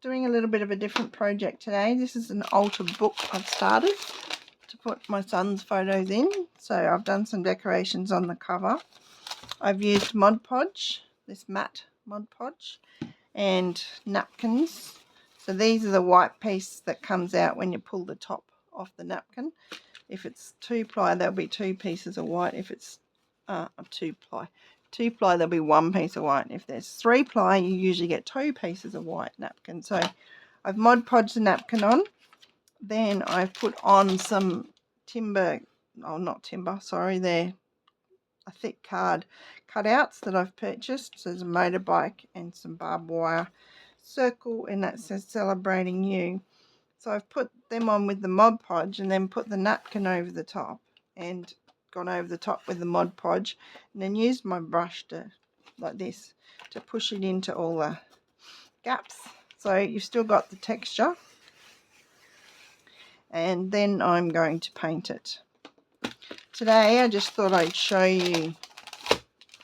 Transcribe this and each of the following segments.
Doing a little bit of a different project today. This is an altar book I've started to put my son's photos in. So I've done some decorations on the cover. I've used Mod Podge, this matte Mod Podge, and napkins. So these are the white piece that comes out when you pull the top off the napkin. If it's 2-ply, there'll be 2 pieces of white. If it's 2-ply, there'll be 1 piece of white. If there's 3-ply, you usually get 2 pieces of white napkin. So I've Mod Podged the napkin on. Then I've put on some they're a thick card cutouts that I've purchased. So there's a motorbike and some barbed wire circle, and that says celebrating you. So I've put them on with the Mod Podge and then put the napkin over the top and gone over the top with the Mod Podge, and then used my brush like this to push it into all the gaps. So you've still got the texture, and then I'm going to paint it. Today I just thought I'd show you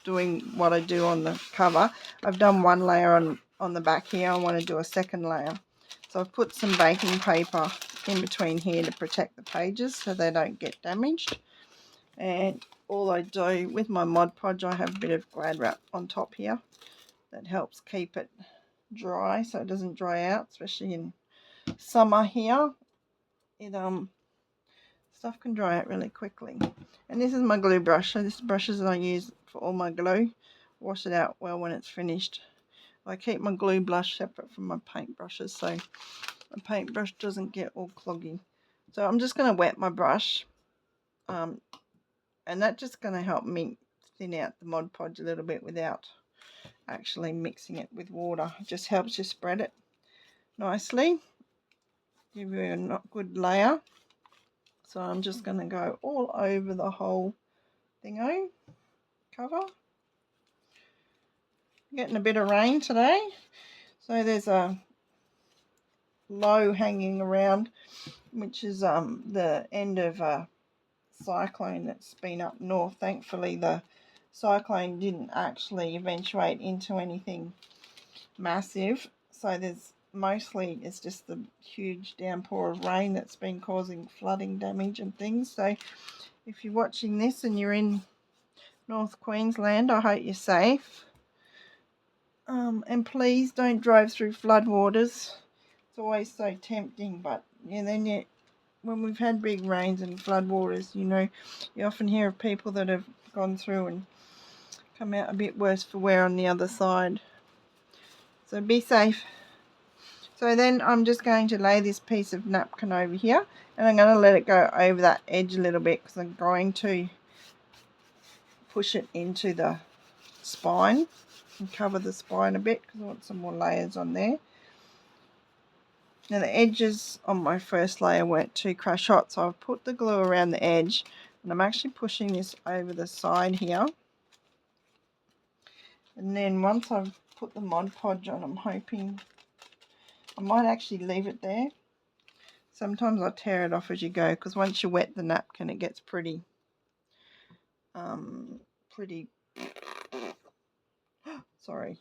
doing what I do on the cover. I've done 1 layer on the back here. I want to do a 2nd layer. So I've put some baking paper in between here to protect the pages so they don't get damaged. And all I do with my Mod Podge, I have a bit of Glad wrap on top here that helps keep it dry so it doesn't dry out, especially in summer here. Stuff can dry out really quickly. And this is my glue brush. So this brushes that I use for all my glue. Wash it out well when it's finished. I keep my glue brush separate from my paint brushes so my paintbrush doesn't get all cloggy. So I'm just going to wet my brush, and that's just going to help me thin out the Mod Podge a little bit without actually mixing it with water. It just helps you spread it nicely, give you a good layer. So I'm just going to go all over the whole thingo cover. Getting a bit of rain today, so there's a low hanging around, which is the end of a cyclone that's been up north. Thankfully the cyclone didn't actually eventuate into anything massive, so it's just the huge downpour of rain that's been causing flooding damage and things. So if you're watching this and you're in North Queensland, I hope you're safe. And please don't drive through floodwaters. It's always so tempting, but when we've had big rains and floodwaters, you often hear of people that have gone through and come out a bit worse for wear on the other side. So be safe. So then I'm just going to lay this piece of napkin over here, and I'm going to let it go over that edge a little bit because I'm going to push it into the spine and cover the spine a bit because I want some more layers on there. Now the edges on my first layer weren't too crush hot, so I've put the glue around the edge, and I'm actually pushing this over the side here. And then once I've put the Mod Podge on, I'm hoping I might actually leave it there. Sometimes I tear it off as you go because once you wet the napkin it gets pretty sorry,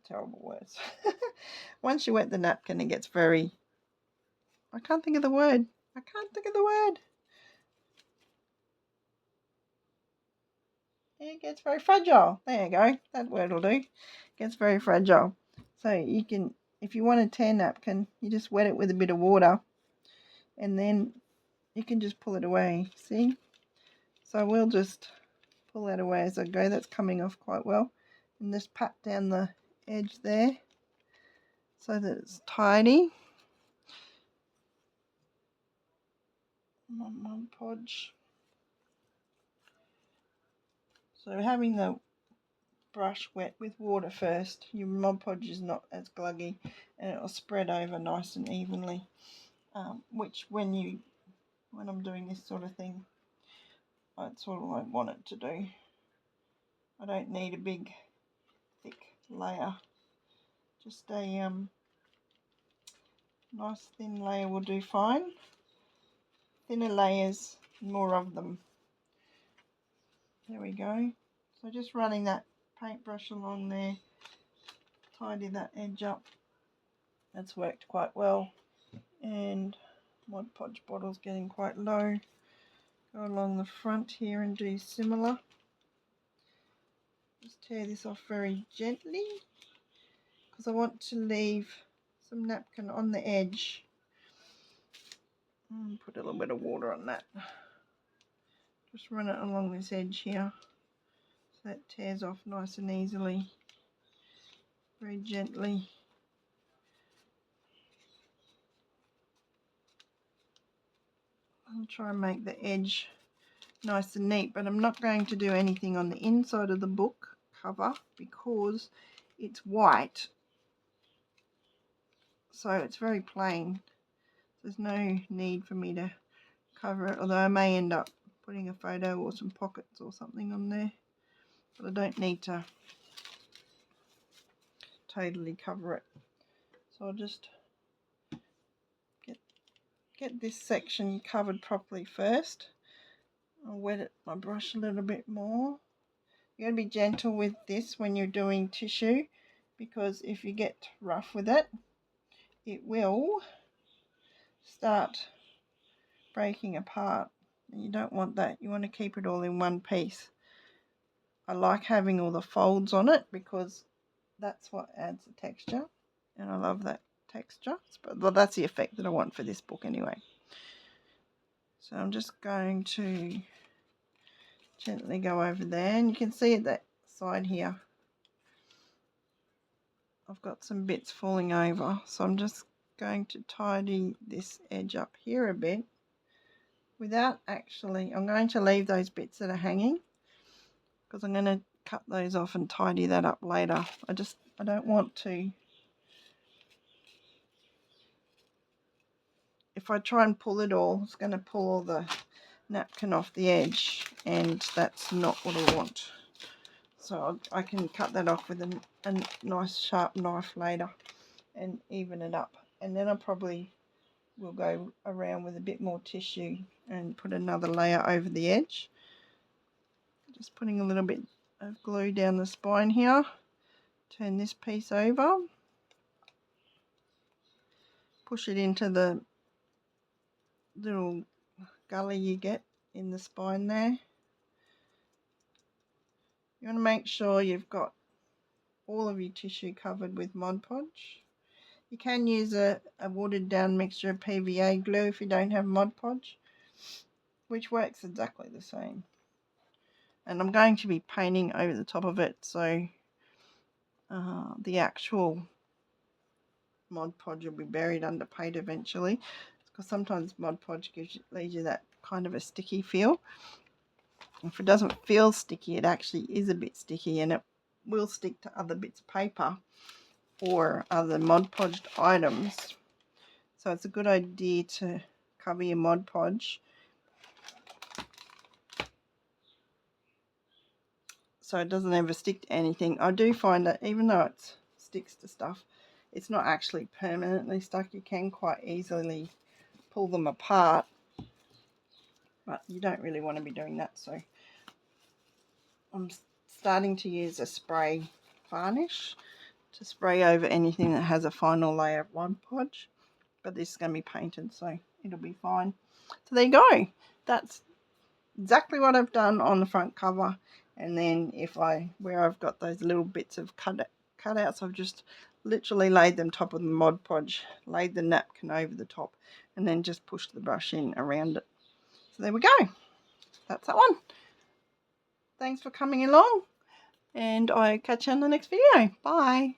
terrible words. Once you wet the napkin it gets very, I can't think of the word. It gets very fragile. There you go. That word will do. It gets very fragile. So you can, if you want a tear napkin, you just wet it with a bit of water, and then you can just pull it away. See? So we'll just pull that away as I go. That's coming off quite well. And just pat down the edge there so that it's tidy. Mod Podge. So having the brush wet with water first, your Mod Podge is not as gluggy and it will spread over nice and evenly, which when I'm doing this sort of thing, that's all I want it to do. I don't need a big thick layer, just a nice thin layer will do fine. Thinner layers, more of them. There we go. So just running that paintbrush along there, tidy that edge up. That's worked quite well. And Mod Podge bottle's getting quite low. Go along the front here and do similar. Just tear this off very gently because I want to leave some napkin on the edge. Put a little bit of water on that. Just run it along this edge here so that tears off nice and easily, very gently. I'll try and make the edge nice and neat, but I'm not going to do anything on the inside of the book cover because it's white, so it's very plain. There's no need for me to cover it, although I may end up putting a photo or some pockets or something on there, but I don't need to totally cover it. So I'll just get this section covered properly first. I'll wet my brush a little bit more. You're going to be gentle with this when you're doing tissue, because if you get rough with it, it will start breaking apart, and you don't want that. You want to keep it all in one piece. I like having all the folds on it because that's what adds the texture, and I love that texture. Well, that's the effect that I want for this book anyway. So I'm just going to gently go over there, and you can see at that side here I've got some bits falling over, so I'm just going to tidy this edge up here a bit without actually, I'm going to leave those bits that are hanging because I'm going to cut those off and tidy that up later. I don't want to, if I try and pull it all, it's going to pull all the napkin off the edge, and that's not what I want. So I can cut that off with a nice sharp knife later and even it up, and then I probably will go around with a bit more tissue and put another layer over the edge. Just putting a little bit of glue down the spine here. Turn this piece over, push it into the little gully you get in the spine there. You want to make sure you've got all of your tissue covered with Mod Podge. You can use a watered down mixture of PVA glue if you don't have Mod Podge, which works exactly the same. And I'm going to be painting over the top of it, so the actual Mod Podge will be buried under paint eventually, because sometimes Mod Podge leaves you that kind of a sticky feel. If it doesn't feel sticky, it actually is a bit sticky, and it will stick to other bits of paper or other Mod Podged items. So it's a good idea to cover your Mod Podge so it doesn't ever stick to anything. I do find that even though it sticks to stuff, it's not actually permanently stuck. You can quite easily pull them apart, but you don't really want to be doing that. So I'm starting to use a spray varnish to spray over anything that has a final layer of Mod Podge, but this is going to be painted, so it'll be fine. So there you go. That's exactly what I've done on the front cover, and then where I've got those little bits of cutouts, I've just literally laid them top of the Mod Podge, laid the napkin over the top, and then just pushed the brush in around it. So there we go. That's that one. Thanks for coming along, and I'll catch you on the next video. Bye.